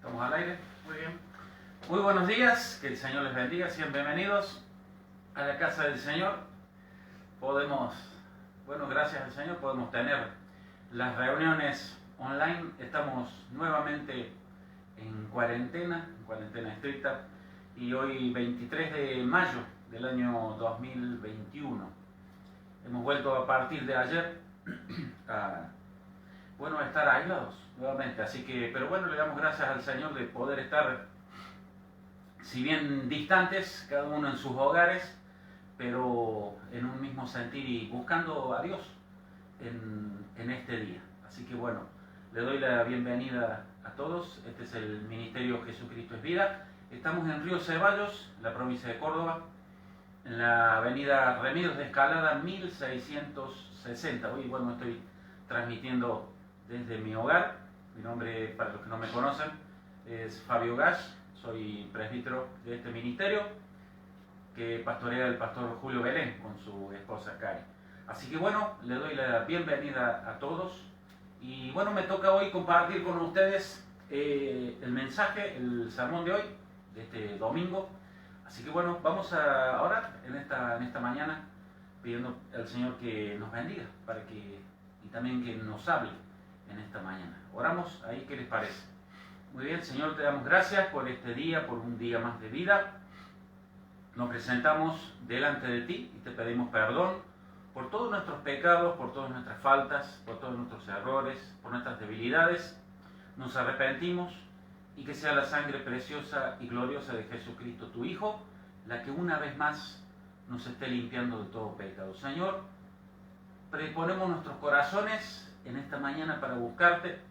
¿Estamos al aire? Muy bien. Muy buenos días, que el Señor les bendiga. Sean bienvenidos a la casa del Señor. Gracias al Señor, podemos tener las reuniones online. Estamos nuevamente en cuarentena estricta, y hoy 23 de mayo del año 2021. Hemos vuelto a partir de ayer a estar aislados nuevamente, pero le damos gracias al Señor de poder estar, si bien distantes, cada uno en sus hogares, pero en un mismo sentir y buscando a Dios en este día. Así que le doy la bienvenida a todos. Este es el Ministerio Jesucristo es Vida. Estamos en Río Ceballos, la provincia de Córdoba, en la avenida Remedios de Escalada 1660. Hoy estoy transmitiendo desde mi hogar. Mi nombre, para los que no me conocen, es Fabio Gash. Soy presbítero de este ministerio que pastorea el pastor Julio Belén con su esposa Cari. Así que le doy la bienvenida a todos. Y me toca hoy compartir con ustedes el mensaje, el sermón de hoy, de este domingo. Así que vamos a orar en esta mañana, pidiendo al Señor que nos bendiga y también que nos hable en esta mañana. Oramos ahí, ¿qué les parece? Muy bien, Señor, te damos gracias por este día, por un día más de vida. Nos presentamos delante de ti y te pedimos perdón por todos nuestros pecados, por todas nuestras faltas, por todos nuestros errores, por nuestras debilidades. Nos arrepentimos, y que sea la sangre preciosa y gloriosa de Jesucristo, tu Hijo, la que una vez más nos esté limpiando de todo pecado. Señor, preponemos nuestros corazones en esta mañana para buscarte.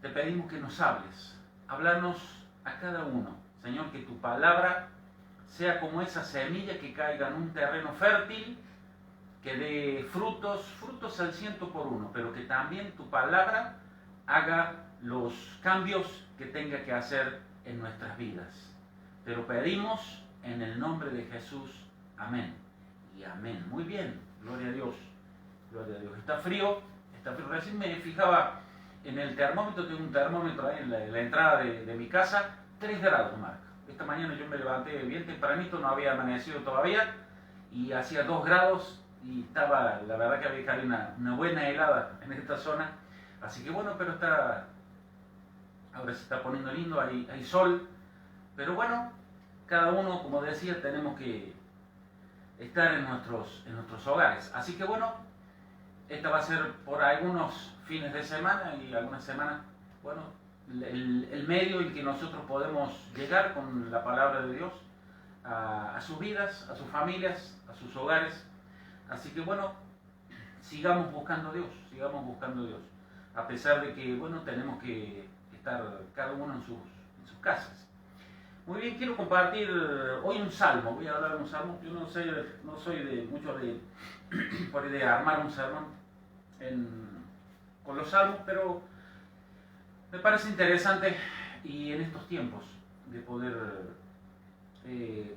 Te pedimos que nos hables, háblanos a cada uno. Señor, que tu palabra sea como esa semilla que caiga en un terreno fértil, que dé frutos al 100 por 1, pero que también tu palabra haga los cambios que tenga que hacer en nuestras vidas. Te lo pedimos en el nombre de Jesús. Amén y amén. Muy bien, gloria a Dios. Gloria a Dios. Está frío. Recién me fijaba en el termómetro. Tengo un termómetro ahí en la entrada de mi casa. 3 grados marca. Esta mañana yo me levanté bien tempranito, no había amanecido todavía, y hacía 2 grados, y estaba, la verdad que había caído una buena helada en esta zona. Así que pero ahora se está poniendo lindo, hay sol, pero cada uno, como decía, tenemos que estar en nuestros hogares. Así que esta va a ser por algunos fines de semana y algunas semanas, el medio en que nosotros podemos llegar con la palabra de Dios a sus vidas, a sus familias, a sus hogares. Así que sigamos buscando a Dios, a pesar de que tenemos que estar cada uno en sus casas. Muy bien, quiero compartir hoy un salmo. Voy a hablar de un salmo. Yo no soy de mucho de armar un sermón con los salmos, pero me parece interesante, y en estos tiempos, de poder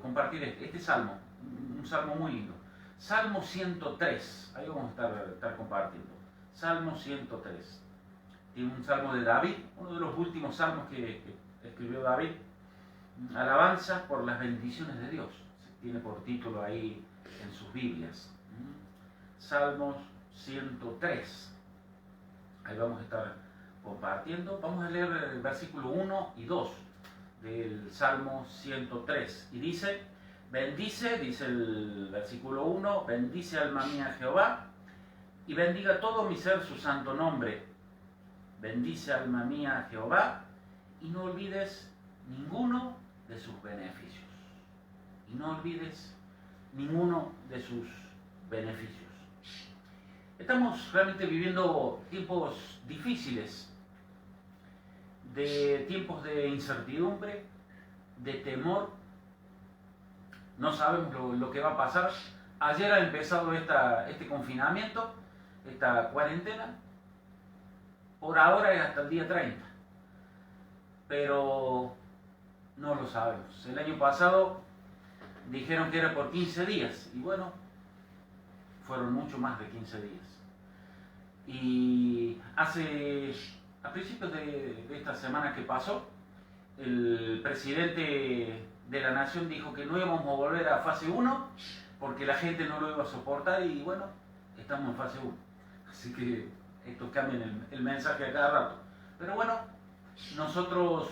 compartir este salmo, un salmo muy lindo. Salmo 103, ahí vamos a estar compartiendo. Salmo 103. Tiene un salmo de David, uno de los últimos salmos que escribió David. Alabanza por las bendiciones de Dios. Tiene por título ahí en sus Biblias. Salmos 103. Ahí vamos a estar compartiendo. Vamos a leer el versículo 1 y 2 del Salmo 103. Y dice: bendice, dice el versículo 1, bendice alma mía a Jehová, y bendiga todo mi ser su santo nombre. Bendice alma mía a Jehová, y no olvides ninguno de sus beneficios. Y no olvides ninguno de sus beneficios. Estamos realmente viviendo tiempos difíciles, tiempos de incertidumbre, de temor. No sabemos lo que va a pasar. Ayer ha empezado este confinamiento, esta cuarentena. Por ahora es hasta el día 30. Pero no lo sabemos. El año pasado dijeron que era por 15 días. Y fueron mucho más de 15 días. Y hace a principios de esta semana que pasó, el presidente de la nación dijo que no íbamos a volver a fase 1 porque la gente no lo iba a soportar y bueno, estamos en fase 1. Así que esto cambia el mensaje a cada rato. Pero bueno, nosotros,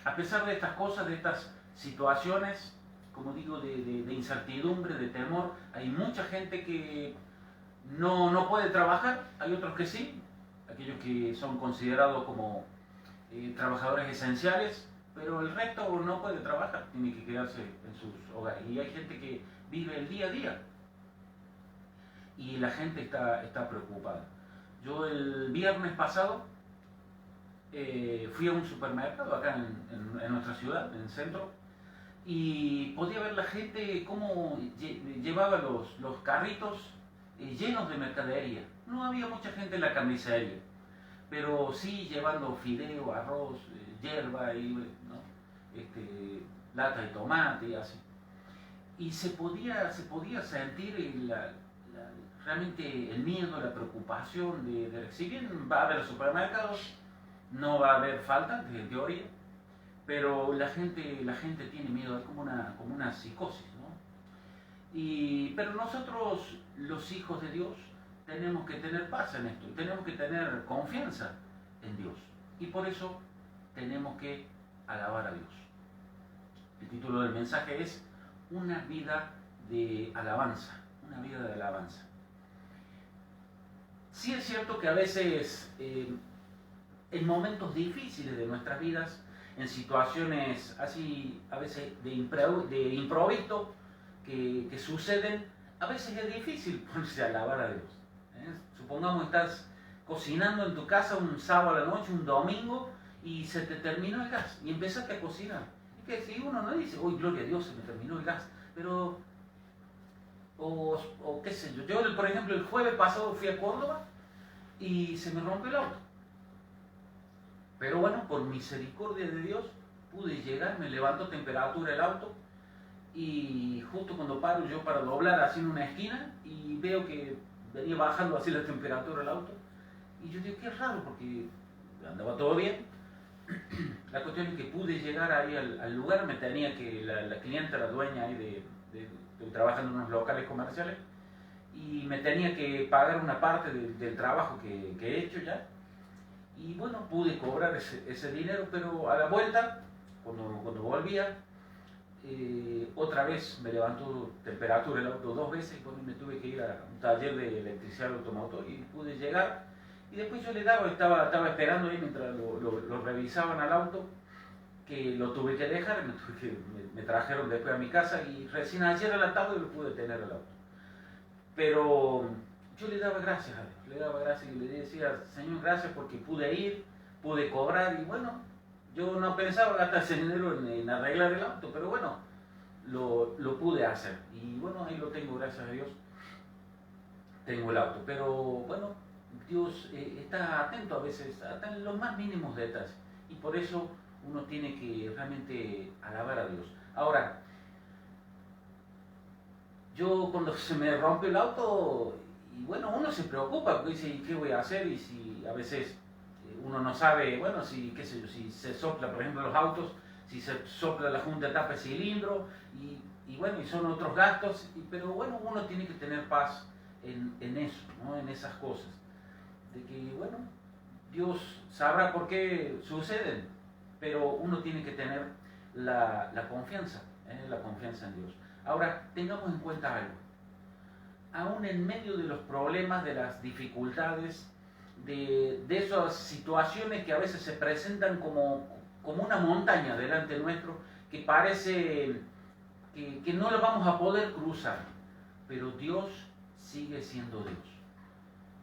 a pesar de estas cosas, de estas situaciones, como digo, de incertidumbre, de temor, hay mucha gente que no puede trabajar, hay otros que sí, aquellos que son considerados como trabajadores esenciales, pero el resto no puede trabajar, tiene que quedarse en sus hogares. Y hay gente que vive el día a día y la gente está preocupada. Yo el viernes pasado fui a un supermercado acá en nuestra ciudad, en el centro, y podía ver la gente cómo llevaba los carritos llenos de mercadería. No había mucha gente en la carnicería, pero sí llevando fideo, arroz, hierba, ¿no? Lata de tomate y así. Y se podía sentir realmente el miedo, la preocupación si bien va a haber supermercados, no va a haber falta, en teoría, pero la gente tiene miedo, es como una psicosis, ¿no? Pero nosotros, los hijos de Dios, tenemos que tener paz en esto, tenemos que tener confianza en Dios. Y por eso tenemos que alabar a Dios. El título del mensaje es Una vida de alabanza, una vida de alabanza. Sí es cierto que a veces, en momentos difíciles de nuestras vidas, en situaciones así, a veces de improviso que suceden, a veces es difícil ponerse a alabar a Dios. Supongamos estás cocinando en tu casa un sábado a la noche, un domingo, y se te terminó el gas, y empezaste a cocinar. Es que si uno no dice, hoy gloria a Dios, se me terminó el gas, pero, o qué sé yo, por ejemplo el jueves pasado fui a Córdoba y se me rompió el auto. Pero bueno, por misericordia de Dios pude llegar, me levantó temperatura el auto y justo cuando paro yo para doblar así en una esquina y veo que venía bajando así la temperatura del auto y yo digo, qué raro porque andaba todo bien. La cuestión es que pude llegar ahí al lugar, me tenía que, la clienta, la dueña ahí trabaja en unos locales comerciales y me tenía que pagar una parte del trabajo que he hecho ya. Y bueno, pude cobrar ese dinero, pero a la vuelta, cuando volvía, otra vez me levantó temperatura el auto 2 veces y bueno, me tuve que ir a un taller de electricidad automotor y pude llegar. Y después yo estaba esperando ahí mientras lo revisaban al auto, que lo tuve que dejar, me trajeron después a mi casa y recién ayer a la tarde lo pude tener el auto. Pero yo le daba gracias a Dios, y le decía, Señor, gracias porque pude ir, pude cobrar y bueno, yo no pensaba gastar ese dinero en arreglar el auto, pero bueno, lo pude hacer y bueno, ahí lo tengo, gracias a Dios, tengo el auto. Pero bueno, Dios está atento a veces, hasta en los más mínimos detalles y por eso uno tiene que realmente alabar a Dios. Ahora, yo cuando se me rompe el auto, y bueno, uno se preocupa porque dice, ¿qué voy a hacer? Y si a veces uno no sabe, bueno, si se sopla, por ejemplo, los autos, si se sopla la junta de tapa de cilindro, y bueno, y son otros gastos, pero bueno, uno tiene que tener paz en eso, ¿no? En esas cosas. De que, bueno, Dios sabrá por qué suceden, pero uno tiene que tener la confianza en Dios. Ahora, tengamos en cuenta algo. Aún en medio de los problemas, de las dificultades, de esas situaciones que a veces se presentan como una montaña delante nuestro, que parece que no la vamos a poder cruzar, pero Dios sigue siendo Dios.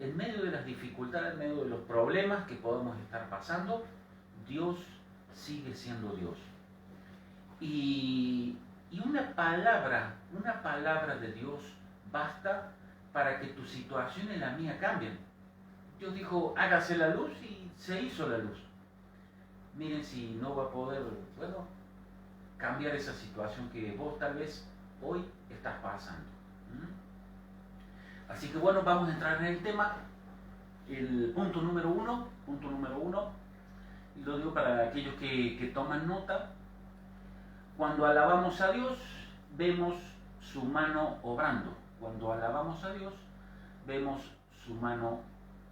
En medio de las dificultades, en medio de los problemas que podemos estar pasando, Dios sigue siendo Dios. Y una palabra de Dios basta para que tu situación y la mía cambien. Dios dijo, hágase la luz y se hizo la luz. Miren si no va a poder, bueno, cambiar esa situación que vos tal vez hoy estás pasando. Así que bueno, vamos a entrar en el tema. el punto número uno, y lo digo para aquellos que toman nota: cuando alabamos a Dios, vemos su mano obrando. Cuando alabamos a Dios, vemos su mano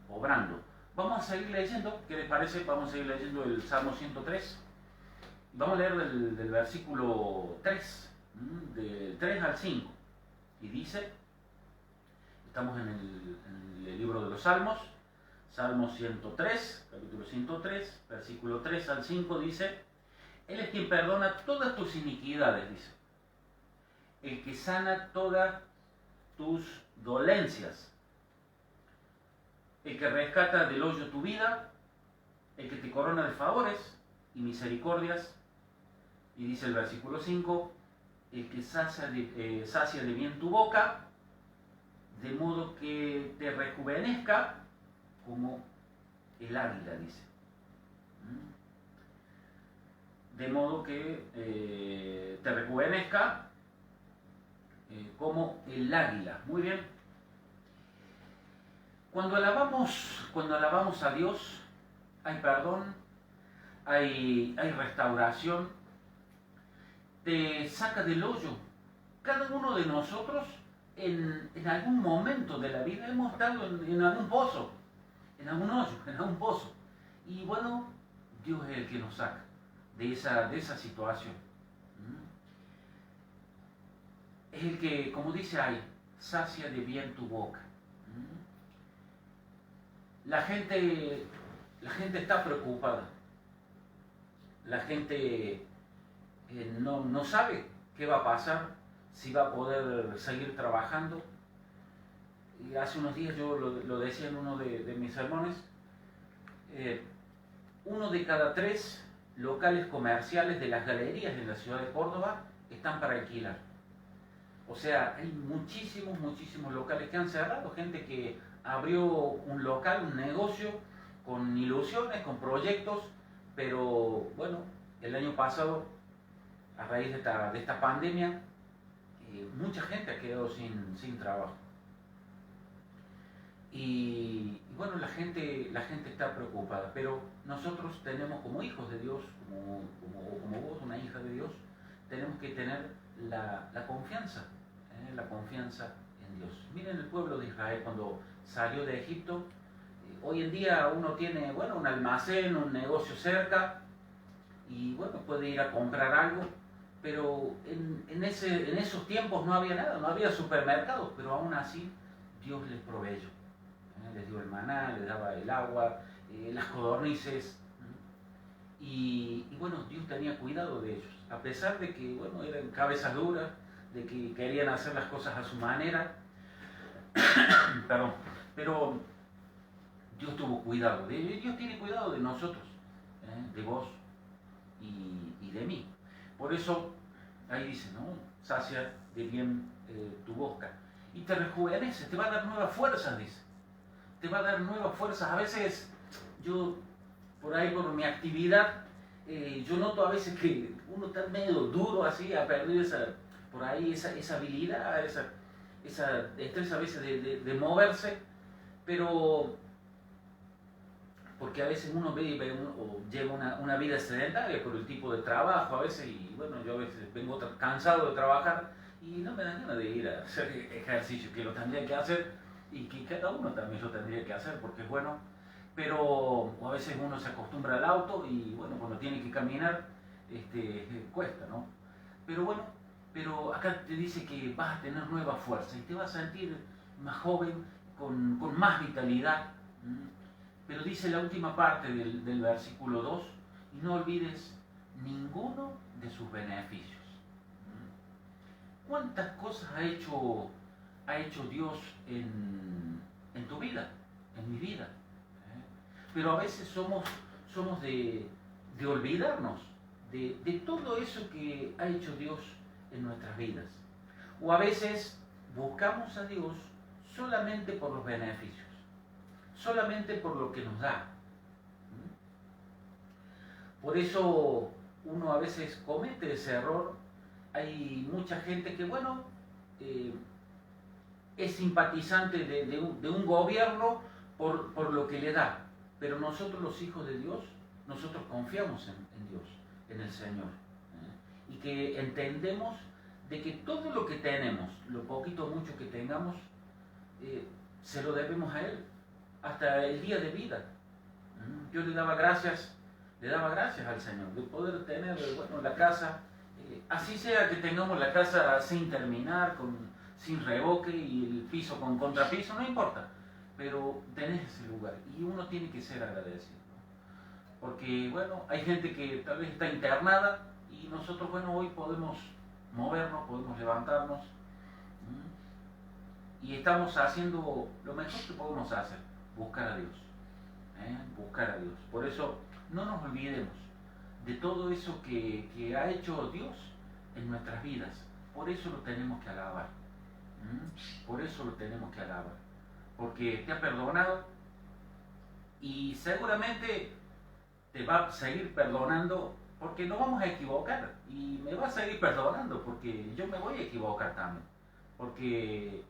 obrando. Vamos a seguir leyendo, ¿qué les parece? Vamos a seguir leyendo el Salmo 103. Vamos a leer del versículo 3, del 3 al 5. Y dice, estamos en el libro de los Salmos, Salmo 103, capítulo 103, versículo 3 al 5, dice: Él es quien perdona todas tus iniquidades, dice, el que sana todas tus dolencias, el que rescata del hoyo tu vida, el que te corona de favores y misericordias. Y dice el versículo 5, el que sacia de bien tu boca, de modo que te rejuvenezca como el águila, dice. De modo que te rejuvenezca como el águila. Muy bien. Cuando alabamos a Dios, hay perdón, hay restauración, te saca del hoyo. Cada uno de nosotros en algún momento de la vida hemos estado en algún pozo, en algún hoyo, en algún pozo. Y bueno, Dios es el que nos saca de esa situación. Es el que, como dice ahí, sacia de bien tu boca. La gente está preocupada. La gente no sabe qué va a pasar, si va a poder seguir trabajando. Y hace unos días yo lo decía en uno de mis sermones, 1 de cada 3 locales comerciales de las galerías en la ciudad de Córdoba están para alquilar. O sea, hay muchísimos locales que han cerrado, gente que abrió un local, un negocio, con ilusiones, con proyectos, pero bueno, el año pasado, a raíz de esta pandemia, mucha gente ha quedado sin trabajo. Y bueno, la gente está preocupada, pero nosotros tenemos, como hijos de Dios, como vos, una hija de Dios, tenemos que tener la confianza en Dios. Miren el pueblo de Israel cuando salió de Egipto. Hoy en día uno tiene, bueno, un almacén, un negocio cerca, y bueno, puede ir a comprar algo, pero en esos tiempos no había nada, no había supermercados, pero aún así Dios les proveyó. Les dio el maná, les daba el agua, las codornices, y bueno, Dios tenía cuidado de ellos, a pesar de que, bueno, eran cabezas duras, de que querían hacer las cosas a su manera, perdón, pero Dios tuvo cuidado de ellos. Dios tiene cuidado de nosotros, de vos y de mí. Por eso, ahí dice, ¿no? Sacia de bien tu boca y te rejuvenece, te va a dar nuevas fuerzas, dice. Te va a dar nuevas fuerzas. A veces, yo, por ahí, por mi actividad, yo noto a veces que uno está medio duro así, ha perdido esa habilidad, esa destreza a veces de moverse, pero porque a veces uno lleva una vida sedentaria por el tipo de trabajo a veces, y bueno, yo a veces vengo cansado de trabajar y no me dan ganas de ir a hacer ejercicio, que lo tendría que hacer y que cada uno también lo tendría que hacer porque es bueno, pero a veces uno se acostumbra al auto y bueno, cuando tiene que caminar cuesta, ¿no? Pero bueno, pero acá te dice que vas a tener nueva fuerza y te vas a sentir más joven, con más vitalidad. Pero dice la última parte del versículo 2, y no olvides ninguno de sus beneficios. ¿Cuántas cosas ha hecho Dios en tu vida, en mi vida? Pero a veces somos de olvidarnos de todo eso que ha hecho Dios en nuestras vidas. O a veces buscamos a Dios solamente por los beneficios, solamente por lo que nos da. Por eso uno a veces comete ese error. Hay mucha gente que, bueno, es simpatizante de un gobierno por lo que le da. Pero nosotros los hijos de Dios, nosotros confiamos en Dios, en el Señor. Y que entendemos de que todo lo que tenemos, lo poquito o mucho que tengamos, se lo debemos a Él, hasta el día de vida. Yo le daba gracias al Señor de poder tener, bueno, la casa, así sea que tengamos la casa sin terminar, sin revoque y el piso con contrapiso, no importa, pero tenés ese lugar y uno tiene que ser agradecido, ¿no? Porque, bueno, hay gente que tal vez está internada y nosotros, bueno, hoy podemos movernos, podemos levantarnos y estamos haciendo lo mejor que podemos hacer, buscar a Dios. Buscar a Dios. Por eso no nos olvidemos de todo eso que ha hecho Dios en nuestras vidas. Por eso lo tenemos que alabar. Por eso lo tenemos que alabar. Porque te ha perdonado y seguramente te va a seguir perdonando porque nos vamos a equivocar y me va a seguir perdonando porque yo me voy a equivocar también. Porque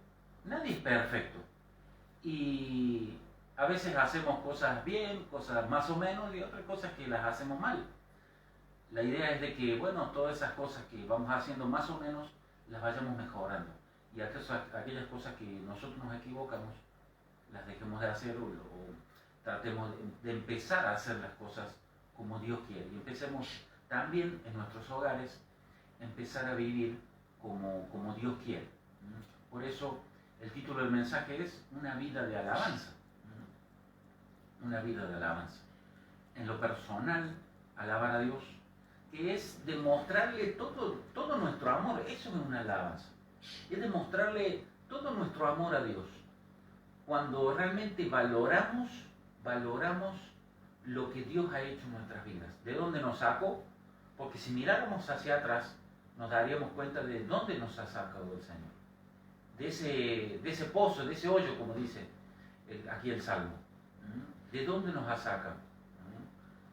nadie es perfecto. Y a veces hacemos cosas bien, cosas más o menos y otras cosas que las hacemos mal. La idea es de que, bueno, todas esas cosas que vamos haciendo más o menos las vayamos mejorando. Y aquellas cosas que nosotros nos equivocamos, las dejemos de hacer o tratemos de empezar a hacer las cosas como Dios quiere. Y empecemos también en nuestros hogares, empezar a vivir como Dios quiere. Por eso el título del mensaje es Una vida de alabanza. Una vida de alabanza. En lo personal, alabar a Dios, que es demostrarle todo nuestro amor. Eso es una alabanza. Es demostrarle todo nuestro amor a Dios. Cuando realmente valoramos lo que Dios ha hecho en nuestras vidas. ¿De dónde nos sacó? Porque si miráramos hacia atrás, nos daríamos cuenta de dónde nos ha sacado el Señor. De ese pozo, de ese hoyo, como dice aquí el Salmo. ¿De dónde nos ha sacado?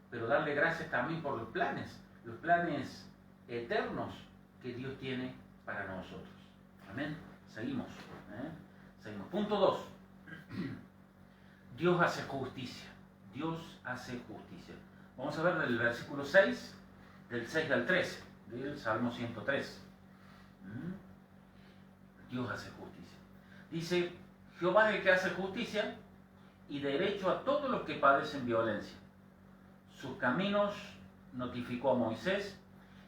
Pero darle gracias también por los planes eternos que Dios tiene para nosotros. Amén. Seguimos. Seguimos. Punto 2. Dios hace justicia. Dios hace justicia. Vamos a ver del versículo 6, del 6 al 13, del Salmo 103. Dios hace justicia. Dice, Jehová es el que hace justicia y derecho a todos los que padecen violencia. Sus caminos notificó a Moisés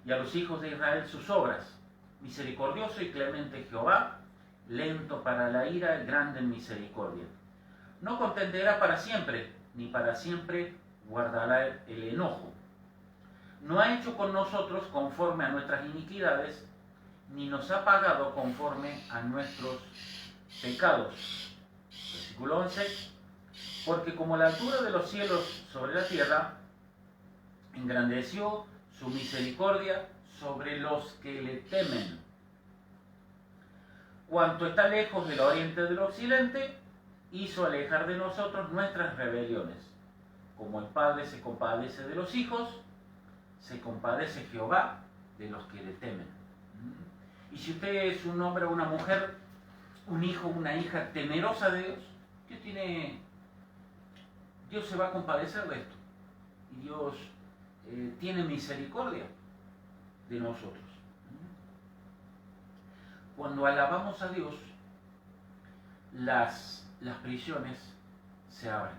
y a los hijos de Israel sus obras. Misericordioso y clemente Jehová, lento para la ira, grande en misericordia. No contenderá para siempre, ni para siempre guardará el enojo. No ha hecho con nosotros conforme a nuestras iniquidades, ni nos ha pagado conforme a nuestros pecados. Versículo 11. Porque como la altura de los cielos sobre la tierra, engrandeció su misericordia sobre los que le temen. Cuanto está lejos del oriente del occidente, hizo alejar de nosotros nuestras rebeliones. Como el Padre se compadece de los hijos, se compadece Jehová de los que le temen. Y si usted es un hombre o una mujer, un hijo o una hija temerosa de Dios, Dios se va a compadecer de esto. Y Dios tiene misericordia de nosotros. Cuando alabamos a Dios, las prisiones se abren.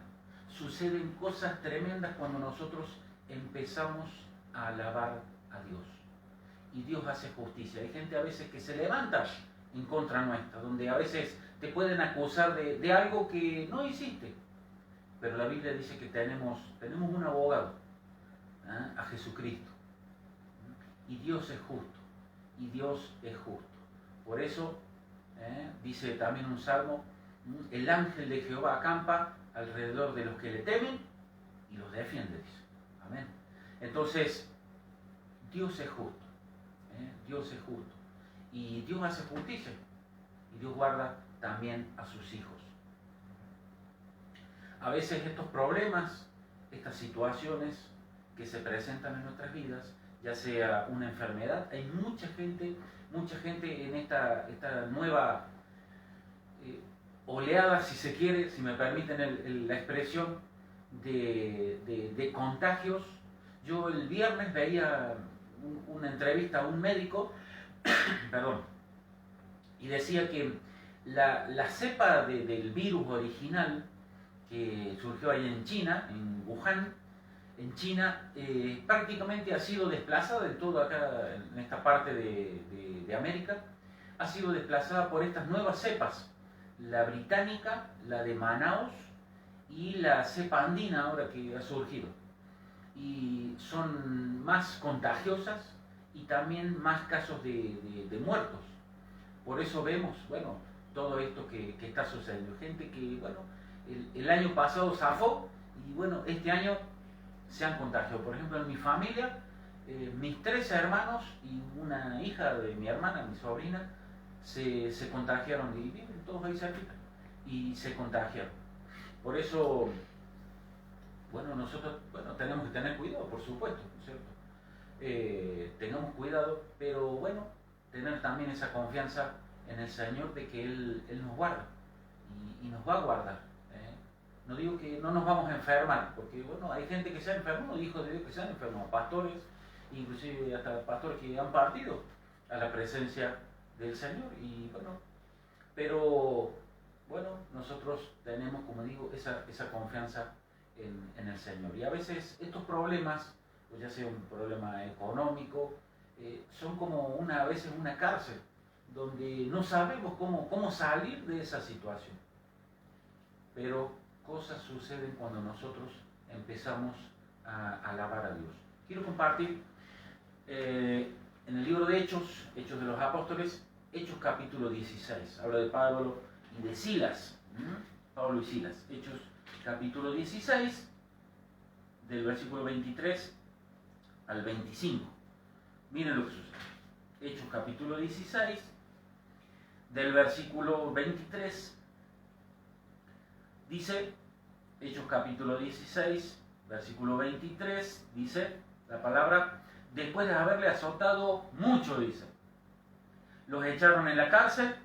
Suceden cosas tremendas cuando nosotros empezamos a alabar a Dios. Y Dios hace justicia. Hay gente a veces que se levanta en contra nuestra, donde a veces te pueden acusar de algo que no hiciste. Pero la Biblia dice que tenemos un abogado, a Jesucristo. Y Dios es justo. Y Dios es justo. Por eso, dice también un salmo, el ángel de Jehová acampa alrededor de los que le temen y los defiende, dice. Amén. Entonces, Dios es justo. Dios es justo. Y Dios hace justicia. Y Dios guarda también a sus hijos. A veces estos problemas, estas situaciones que se presentan en nuestras vidas, ya sea una enfermedad, hay mucha gente en esta nueva oleada, si se quiere, si me permiten la expresión, de contagios. Yo el viernes veía una entrevista a un médico, perdón, y decía que la cepa del virus original que surgió ahí en China, en Wuhan, en China, prácticamente ha sido desplazada de todo acá, en esta parte de América, ha sido desplazada por estas nuevas cepas, la británica, la de Manaus y la cepa andina ahora que ha surgido. Y son más contagiosas y también más casos de muertos. Por eso vemos, bueno, todo esto que está sucediendo. Gente que, bueno, el año pasado zafó y, bueno, este año se han contagiado. Por ejemplo, en mi familia, mis 3 hermanos y una hija de mi hermana, mi sobrina, se contagiaron y viven todos ahí cerquita y se contagiaron. Por eso, bueno, nosotros tenemos que tener cuidado, por supuesto, ¿no es cierto? Tengamos cuidado, pero bueno, tener también esa confianza en el Señor de que Él nos guarda y nos va a guardar. No digo que no nos vamos a enfermar, porque bueno, hay gente que se ha enfermado, hijos de Dios que se han enfermado, pastores, inclusive hasta pastores que han partido a la presencia del Señor. Y bueno, pero bueno, nosotros tenemos, como digo, esa confianza en el Señor. Y a veces estos problemas, pues ya sea un problema económico, son como a veces una cárcel, donde no sabemos cómo salir de esa situación. Pero cosas suceden cuando nosotros empezamos a alabar a Dios. Quiero compartir en el libro de Hechos de los Apóstoles, Hechos capítulo 16. Habla de Pablo y de Silas. Pablo y Silas. Hechos capítulo 16, del versículo 23 al 25. Miren lo que sucede. Hechos capítulo 16, del versículo 23. Dice, Hechos capítulo 16, versículo 23, dice la palabra: después de haberle azotado mucho, dice, los echaron en la cárcel,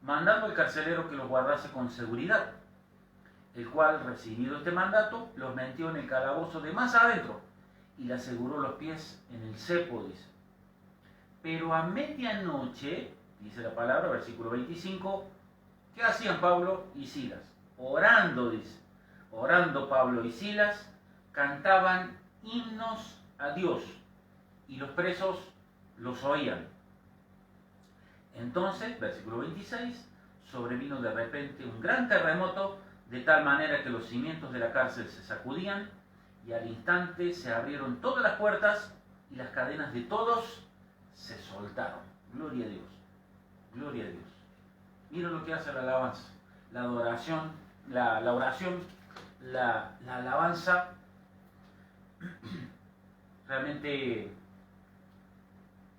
mandando al carcelero que los guardase con seguridad, el cual, recibido este mandato, los metió en el calabozo de más adentro y le aseguró los pies en el cepo, dice. Pero a medianoche, dice la palabra, versículo 25, ¿qué hacían Pablo y Silas? Orando, dice. Orando Pablo y Silas, cantaban himnos a Dios y los presos los oían. Entonces, versículo 26, sobrevino de repente un gran terremoto, de tal manera que los cimientos de la cárcel se sacudían y al instante se abrieron todas las puertas y las cadenas de todos se soltaron. Gloria a Dios. Gloria a Dios. Mira lo que hace la alabanza, la adoración, la oración, la alabanza. Realmente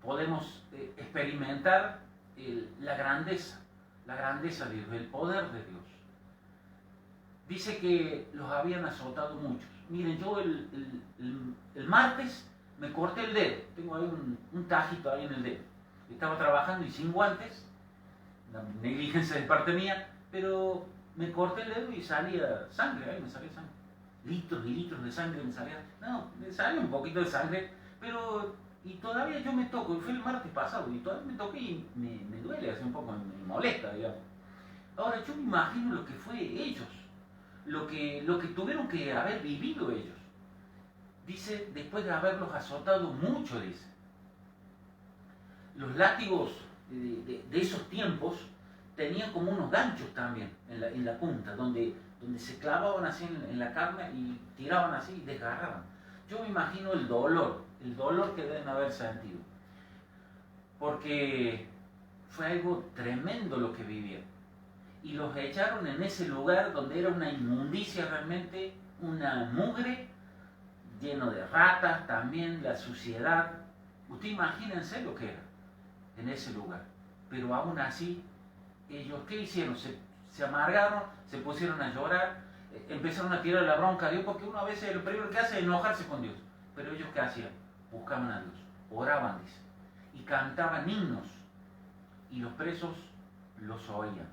podemos experimentar la grandeza de Dios, el poder de Dios. Dice que los habían azotado muchos. Miren, yo el martes me corté el dedo, tengo ahí un tajito ahí en el dedo. Estaba trabajando y sin guantes, una negligencia de parte mía, pero me corté el dedo y salía sangre, ahí me salía sangre. Litros y litros de sangre me salía. No, me salía un poquito de sangre, pero y todavía yo me toco, y fue el martes pasado, y todavía me toqué y me duele, hace un poco, me molesta, digamos. Ahora yo me imagino lo que fue ellos, lo que tuvieron que haber vivido ellos. Dice, después de haberlos azotado mucho, dice. Los látigos de esos tiempos tenían como unos ganchos también en la punta, donde se clavaban así en la carne y tiraban así y desgarraban. Yo me imagino el dolor que deben haber sentido, porque fue algo tremendo lo que vivieron. Y los echaron en ese lugar donde era una inmundicia realmente, una mugre, lleno de ratas también, la suciedad. Usted imagínense lo que era en ese lugar. Pero aún así, ellos, ¿qué hicieron? Se amargaron, se pusieron a llorar, empezaron a tirar la bronca a Dios, porque uno a veces lo primero que hace es enojarse con Dios. Pero ellos, ¿qué hacían? Buscaban a Dios, oraban, dice, y cantaban himnos, y los presos los oían.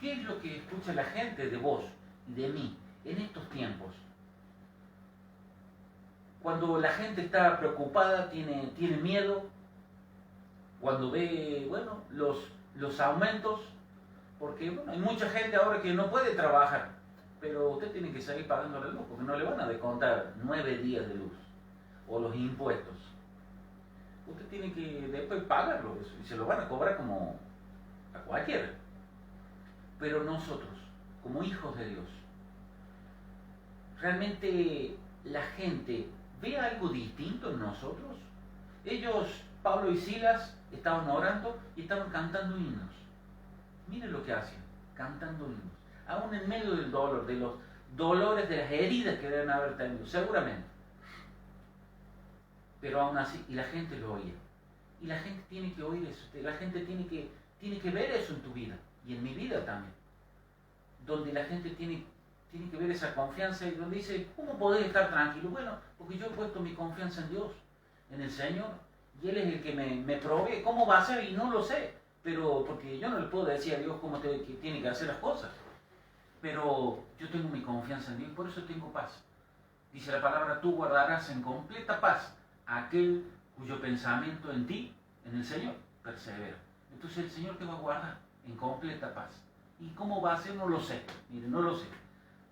¿Qué es lo que escucha la gente de vos y de mí en estos tiempos? Cuando la gente está preocupada, tiene miedo, cuando ve, bueno, los aumentos, porque bueno, hay mucha gente ahora que no puede trabajar, pero usted tiene que seguir pagando la luz, porque no le van a descontar 9 días de luz, o los impuestos. Usted tiene que después pagarlo, eso, y se lo van a cobrar como a cualquiera. Pero nosotros, como hijos de Dios, realmente la gente ve algo distinto en nosotros. Ellos, Pablo y Silas, estaban orando y estaban cantando himnos. Miren lo que hacían, cantando himnos. Aún en medio del dolor, de los dolores, de las heridas que deben haber tenido, seguramente. Pero aún así, y la gente lo oía. Y la gente tiene que oír eso, la gente tiene que ver eso en tu vida, y en mi vida también. Donde la gente tiene que ver esa confianza y donde dice, ¿cómo podés estar tranquilo? Bueno, porque yo he puesto mi confianza en Dios, en el Señor, y Él es el que me provee. ¿Cómo va a ser? Y no lo sé, pero porque yo no le puedo decir a Dios cómo que tiene que hacer las cosas. Pero yo tengo mi confianza en Dios y por eso tengo paz. Dice la palabra, tú guardarás en completa paz a aquel cuyo pensamiento en ti, en el Señor, persevera. Entonces el Señor te va a guardar en completa paz. ¿Y cómo va a ser? No lo sé. Mire, no lo sé.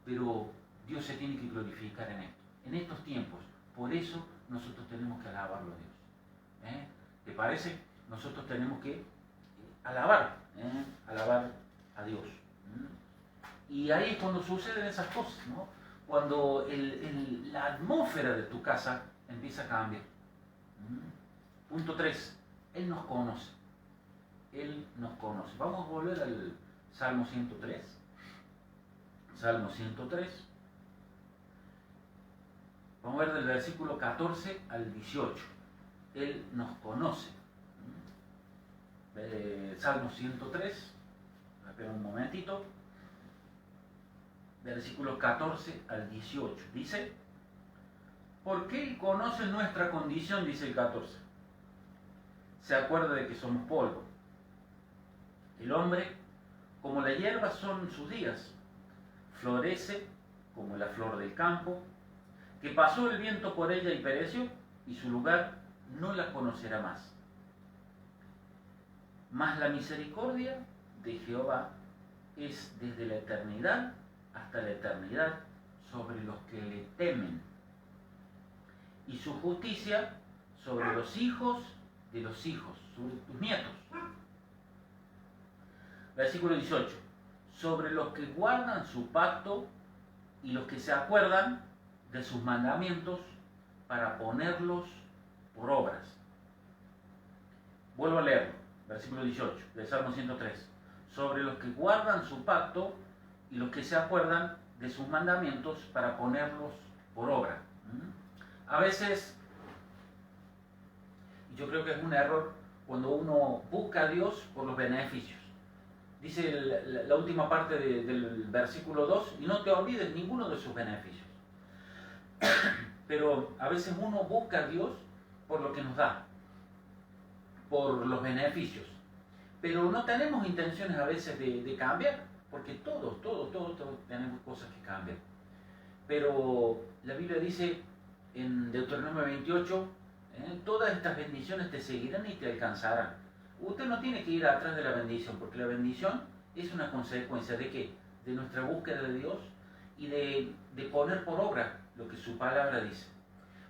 Pero Dios se tiene que glorificar en esto, en estos tiempos. Por eso nosotros tenemos que alabarlo a Dios. ¿Te parece? Nosotros tenemos que alabar a Dios. Y ahí es cuando suceden esas cosas, ¿no? Cuando la atmósfera de tu casa empieza a cambiar. Punto 3. Él nos conoce. Él nos conoce. Vamos a volver al Salmo 103. Salmo 103. Vamos a ver del versículo 14 al 18. Él nos conoce. Salmo 103. Espera un momentito. Versículo 14 al 18. Dice, porque Él conoce nuestra condición, dice el 14. Se acuerda de que somos polvo. El hombre, como la hierba son sus días, florece como la flor del campo, que pasó el viento por ella y pereció, y su lugar no la conocerá más. Mas la misericordia de Jehová es desde la eternidad hasta la eternidad sobre los que le temen, y su justicia sobre los hijos de los hijos, sobre tus nietos. Versículo 18. Sobre los que guardan su pacto y los que se acuerdan de sus mandamientos para ponerlos por obras. Vuelvo a leerlo. Versículo 18 del Salmo 103. Sobre los que guardan su pacto y los que se acuerdan de sus mandamientos para ponerlos por obra. A veces, yo creo que es un error cuando uno busca a Dios por los beneficios. Dice la última parte del versículo 2, y no te olvides ninguno de sus beneficios. Pero a veces uno busca a Dios por lo que nos da, por los beneficios. Pero no tenemos intenciones a veces de cambiar, porque todos tenemos cosas que cambian. Pero la Biblia dice en Deuteronomio 28, todas estas bendiciones te seguirán y te alcanzarán. Usted no tiene que ir atrás de la bendición, porque la bendición es una consecuencia de ¿qué? De nuestra búsqueda de Dios y de poner por obra lo que su palabra dice.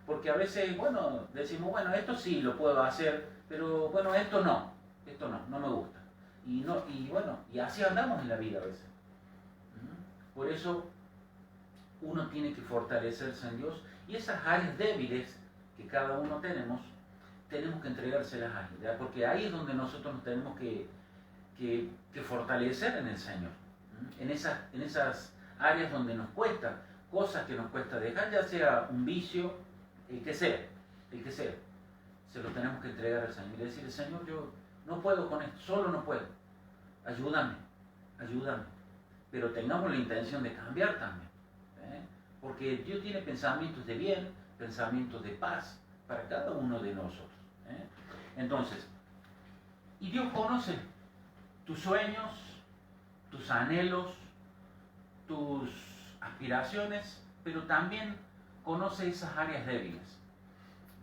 Porque a veces, bueno, decimos, bueno, esto sí lo puedo hacer, pero bueno, esto no me gusta. Y así andamos en la vida a veces. Por eso uno tiene que fortalecerse en Dios y esas áreas débiles que cada uno tenemos que entregárselas a Él, ¿verdad? Porque ahí es donde nosotros nos tenemos que fortalecer en el Señor. En esas áreas donde nos cuesta, cosas que nos cuesta dejar, ya sea un vicio, el que sea, se lo tenemos que entregar al Señor y decirle, Señor, yo no puedo con esto, solo no puedo, ayúdame, pero tengamos la intención de cambiar también, porque Dios tiene pensamientos de bien, pensamientos de paz para cada uno de nosotros. Entonces, y Dios conoce tus sueños, tus anhelos, tus aspiraciones, pero también conoce esas áreas débiles.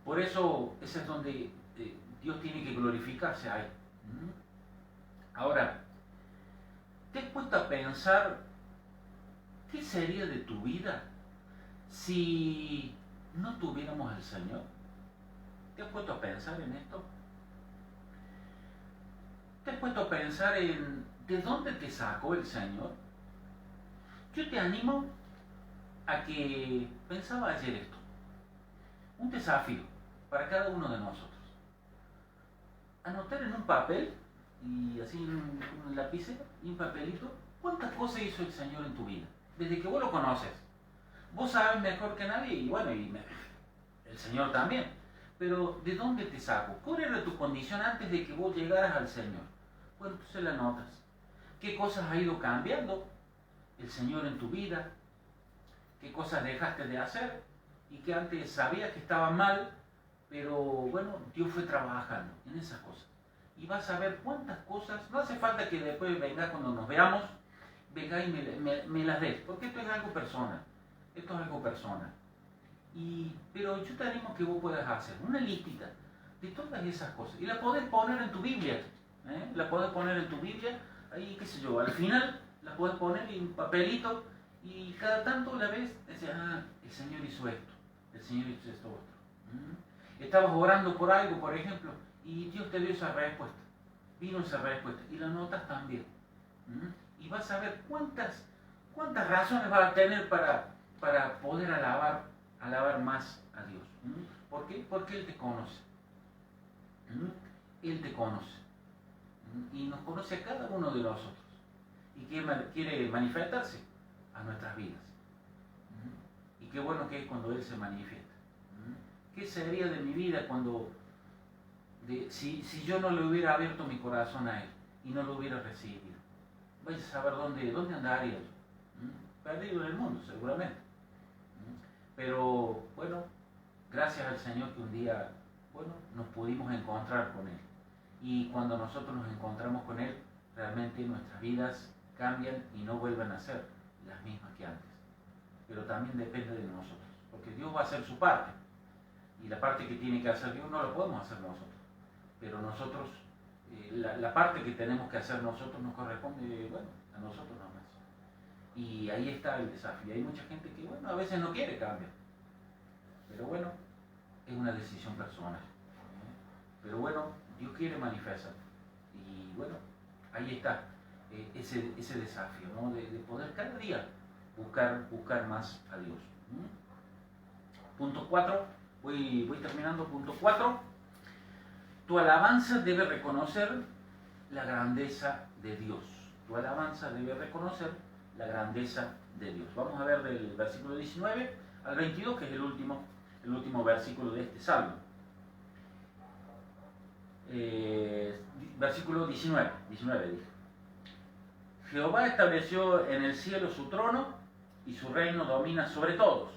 Por eso ese es donde Dios tiene que glorificarse ahí. Ahora, ¿te has puesto a pensar qué sería de tu vida si no tuviéramos al Señor? ¿Te has puesto a pensar en esto? ¿Te has puesto a pensar en de dónde te sacó el Señor? Yo te animo a que pensaba ayer esto. Un desafío para cada uno de nosotros. Anotar en un papel y así un lapicero y un papelito cuántas cosas hizo el Señor en tu vida. Desde que vos lo conoces. Vos sabes mejor que nadie y bueno, el Señor también. Pero ¿de dónde te sacó? ¿Cuál era tu condición antes de que vos llegaras al Señor? Bueno, entonces la notas. ¿Qué cosas ha ido cambiando el Señor en tu vida? ¿Qué cosas dejaste de hacer? Y que antes sabías que estaba mal, pero bueno, Dios fue trabajando en esas cosas. Y vas a ver cuántas cosas, no hace falta que después venga cuando nos veamos, venga y me las des, porque esto es algo personal. Esto es algo personal. Pero yo te animo que vos puedas hacer una listita de todas esas cosas. Y la podés poner en tu Biblia. La podés poner en tu Biblia, ahí qué sé yo, al final la podés poner en un papelito y cada tanto la ves, dices, el Señor hizo esto, el Señor hizo esto otro. Estabas orando por algo, por ejemplo, y Dios te dio esa respuesta, vino esa respuesta, y la notas también. Y vas a ver cuántas razones vas a tener para poder alabar más a Dios. ¿Por qué? Porque Él te conoce. Él te conoce. Y nos conoce a cada uno de nosotros. Y quiere manifestarse a nuestras vidas. Y qué bueno que es cuando Él se manifiesta. ¿Qué sería de mi vida si yo no le hubiera abierto mi corazón a Él y no lo hubiera recibido? Vais a saber dónde andaría yo. Perdido en el mundo, seguramente. Pero bueno, gracias al Señor que un día, nos pudimos encontrar con Él. Y cuando nosotros nos encontramos con Él, realmente nuestras vidas cambian y no vuelven a ser las mismas que antes. Pero también depende de nosotros, porque Dios va a hacer su parte. Y la parte que tiene que hacer Dios no la podemos hacer nosotros. Pero nosotros, la parte que tenemos que hacer nosotros nos corresponde, a nosotros nomás. Y ahí está el desafío. Hay mucha gente que, a veces no quiere cambiar. Pero es una decisión personal. Pero Dios quiere manifestar. Y ahí está ese desafío, ¿no? De poder cada día buscar más a Dios. Punto 4, voy terminando. Punto 4, tu alabanza debe reconocer la grandeza de Dios. Tu alabanza debe reconocer la grandeza de Dios. Vamos a ver del versículo 19 al 22, que es el último versículo de este salmo. Versículo 19 dice: Jehová estableció en el cielo su trono y su reino domina sobre todos.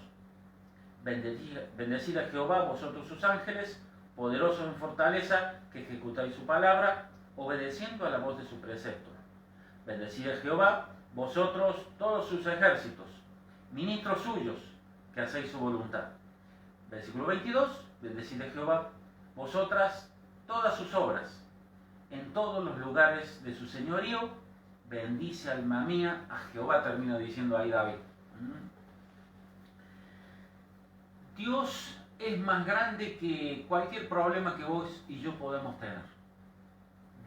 Bendecid a Jehová vosotros sus ángeles, poderosos en fortaleza, que ejecutáis su palabra, obedeciendo a la voz de su precepto. Bendecid a Jehová vosotros todos sus ejércitos, ministros suyos, que hacéis su voluntad. Versículo 22, bendecid a Jehová vosotras todas sus obras, en todos los lugares de su señorío, bendice alma mía a Jehová, termina diciendo ahí David. Dios es más grande que cualquier problema que vos y yo podemos tener.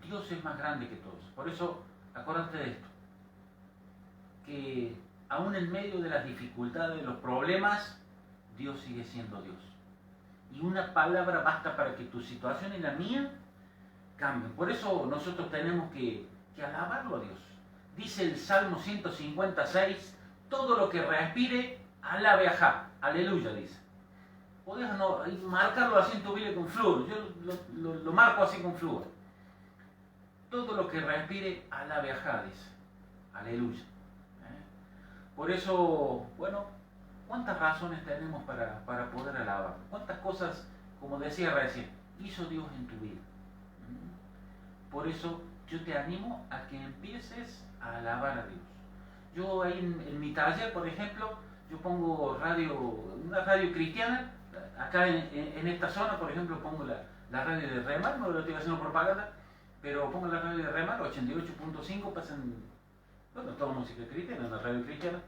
Dios es más grande que todos. Por eso, acuérdate de esto, que aún en medio de las dificultades, de los problemas, Dios sigue siendo Dios. Y una palabra basta para que tu situación y la mía cambien. Por eso nosotros tenemos que alabarlo a Dios. Dice el Salmo 156, todo lo que respire, alabe a Jah. Aleluya, dice. Podés marcarlo así en tu Biblia con flúor. Yo lo marco así con flúor. Todo lo que respire, alabe a Jah, dice. Aleluya. Por eso, ¿cuántas razones tenemos para poder alabar? ¿Cuántas cosas, como decía recién, hizo Dios en tu vida? Por eso yo te animo a que empieces a alabar a Dios. Yo ahí en mi taller, por ejemplo, yo pongo una radio cristiana. Acá en esta zona, por ejemplo, pongo la radio de Remar, no lo estoy haciendo propaganda, pero pongo la radio de Remar, 88.5, pasan, bueno, toda música cristiana, una radio cristiana.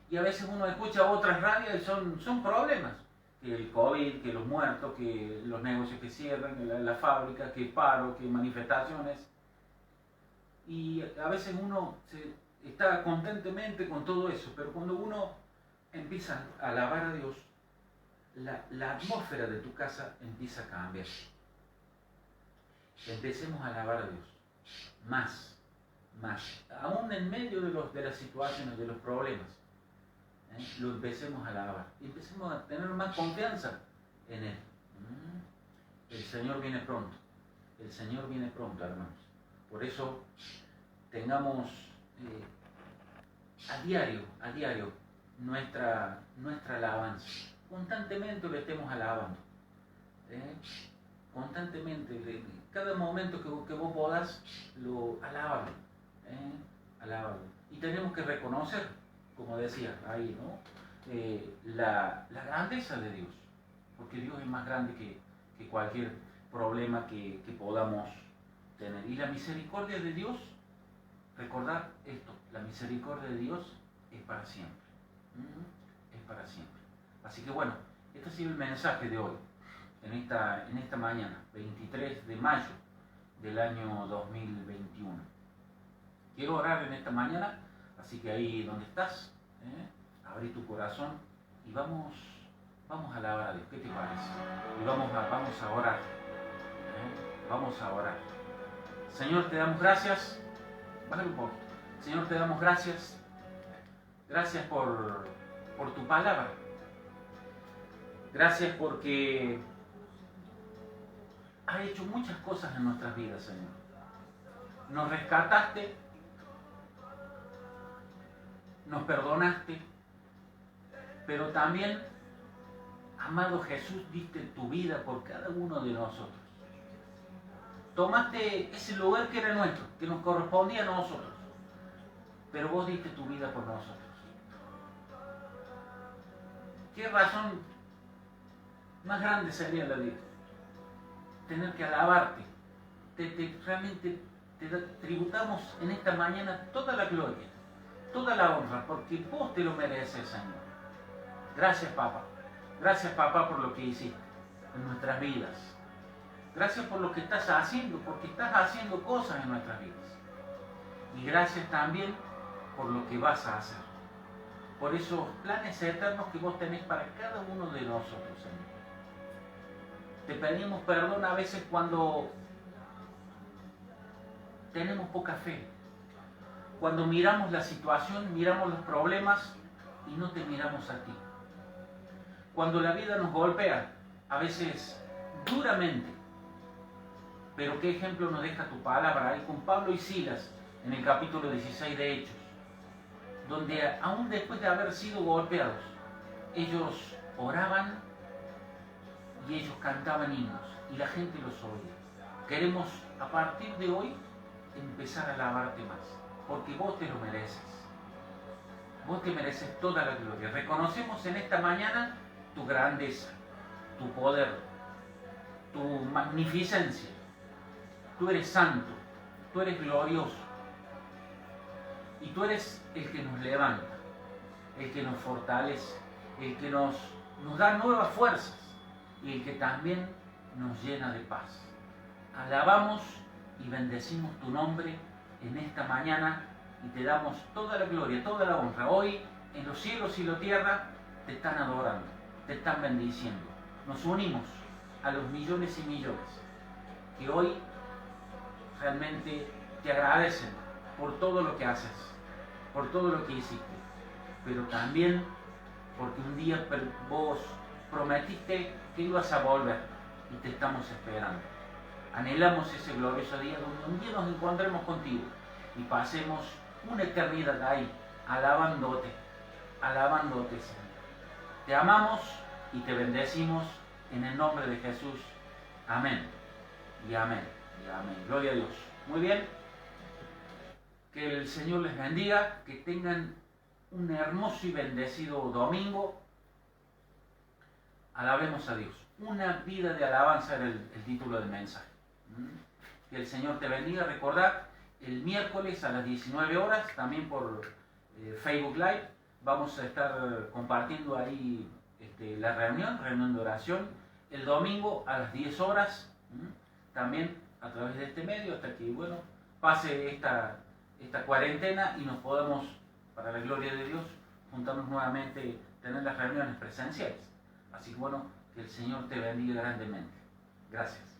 Y a veces uno escucha otras radios y son problemas. Que el COVID, que los muertos, que los negocios que cierran, que la fábrica, que paro, que manifestaciones. Y a veces uno está constantemente con todo eso, pero cuando uno empieza a alabar a Dios, la atmósfera de tu casa empieza a cambiar. Empecemos a alabar a Dios. Más. Aún en medio de las situaciones, de los problemas, lo empecemos a alabar. Y empecemos a tener más confianza en Él. El Señor viene pronto. El Señor viene pronto, hermanos. Por eso tengamos a diario nuestra alabanza. Constantemente lo estemos alabando. Constantemente, cada momento que vos podás, lo alábalo. Alábalo. Y tenemos que reconocer, como decía ahí, ¿no? La grandeza de Dios. Porque Dios es más grande que cualquier problema que podamos tener. Y la misericordia de Dios, recordad esto, la misericordia de Dios es para siempre. Es para siempre. Así que bueno, este ha sido el mensaje de hoy, en esta mañana, 23 de mayo del año 2021. Quiero orar en esta mañana, así que ahí donde estás, abrí tu corazón y vamos a alabar a Dios. ¿Qué te parece? Y vamos a orar. Vamos a orar. Señor, te damos gracias. Bájale un poco. Señor, te damos gracias. Gracias por tu palabra. Gracias porque has hecho muchas cosas en nuestras vidas, Señor. Nos rescataste, nos perdonaste, pero también, amado Jesús, diste tu vida por cada uno de nosotros. Tomaste ese lugar que era nuestro, que nos correspondía a nosotros, pero vos diste tu vida por nosotros. ¿Qué razón más grande sería la vida? Tener que alabarte. Realmente te tributamos en esta mañana toda la gloria, toda la honra, porque vos te lo mereces, Señor. Gracias, Papá. Gracias, Papá, por lo que hiciste en nuestras vidas. Gracias por lo que estás haciendo, porque estás haciendo cosas en nuestras vidas. Y gracias también por lo que vas a hacer. Por esos planes eternos que vos tenés para cada uno de nosotros, Señor. Te pedimos perdón a veces cuando tenemos poca fe. Cuando miramos la situación, miramos los problemas y no te miramos a ti. Cuando la vida nos golpea, a veces duramente. Pero qué ejemplo nos deja tu palabra ahí con Pablo y Silas en el capítulo 16 de Hechos, donde aún después de haber sido golpeados, ellos oraban y ellos cantaban himnos y la gente los oía. Queremos a partir de hoy empezar a alabarte más, porque vos te lo mereces. Vos te mereces toda la gloria. Reconocemos en esta mañana tu grandeza, tu poder, tu magnificencia. Tú eres santo, tú eres glorioso. Y tú eres el que nos levanta, el que nos fortalece, el que nos da nuevas fuerzas y el que también nos llena de paz. Alabamos y bendecimos tu nombre en esta mañana y te damos toda la gloria, toda la honra. Hoy en los cielos y la tierra te están adorando, te están bendiciendo. Nos unimos a los millones y millones que hoy realmente te agradecen por todo lo que haces, por todo lo que hiciste, pero también porque un día vos prometiste que ibas a volver y te estamos esperando. Anhelamos ese glorioso día donde un día nos encontremos contigo y pasemos una eternidad ahí, alabándote, Señor. Te amamos y te bendecimos en el nombre de Jesús. Amén y amén. y amén. Gloria a Dios. Muy bien. Que el Señor les bendiga, que tengan un hermoso y bendecido domingo. Alabemos a Dios. Una vida de alabanza era el título del mensaje. Que el Señor te bendiga. Recordad, el miércoles a las 19 horas, también por Facebook Live, vamos a estar compartiendo ahí la reunión de oración. El domingo a las 10 horas, también a través de este medio, hasta que, bueno, pase esta cuarentena y nos podamos, para la gloria de Dios, juntarnos nuevamente, tener las reuniones presenciales. Así que, bueno, que el Señor te bendiga grandemente. Gracias.